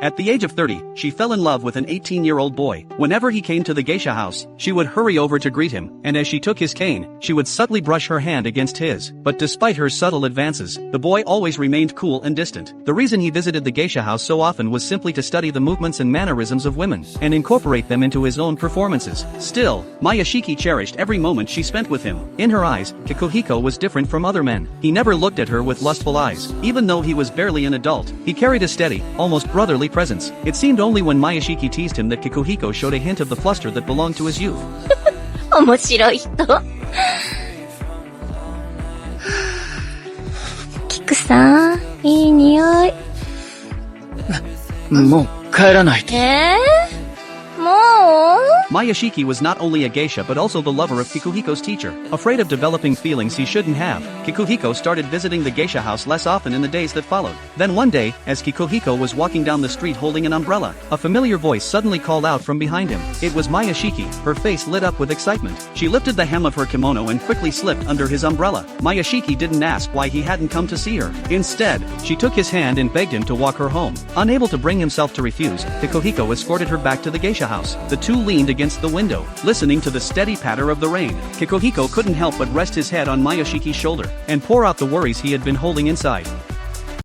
At the age of 30, she fell in love with an 18-year-old boy. Whenever he came to the geisha house, she would hurry over to greet him, and as she took his cane, she would subtly brush her hand against his. But despite her subtle advances, the boy always remained cool and distant. The reason he visited the geisha house so often was simply to study the movements and mannerisms of women, and incorporate them into his own performances. Still, Mayashiki cherished every moment she spent with him. In her eyes, Kikuhiko was different from other men. He never looked at her with lustful eyes. Even though he was barely an adult, he carried a steady, almost brotherly presence. It seemed only when Mayashiki teased him that Kikuhiko showed a hint of the fluster that belonged to his youth. 面白い人。キクさん、いい匂い。もう帰らないと。もう Mayashiki was not only a geisha but also the lover of Kikuhiko's teacher. Afraid of developing feelings he shouldn't have, Kikuhiko started visiting the geisha house less often in the days that followed. Then one day, as Kikuhiko was walking down the street holding an umbrella, a familiar voice suddenly called out from behind him. It was Mayashiki, her face lit up with excitement. She lifted the hem of her kimono and quickly slipped under his umbrella. Mayashiki didn't ask why he hadn't come to see her. Instead, she took his hand and begged him to walk her home. Unable to bring himself to refuse, Kikuhiko escorted her back to the geisha house. The two leaned against the window, listening to the steady patter of the rain. Kikuhiko couldn't help but rest his head on Mayashiki's shoulder, and pour out the worries he had been holding inside.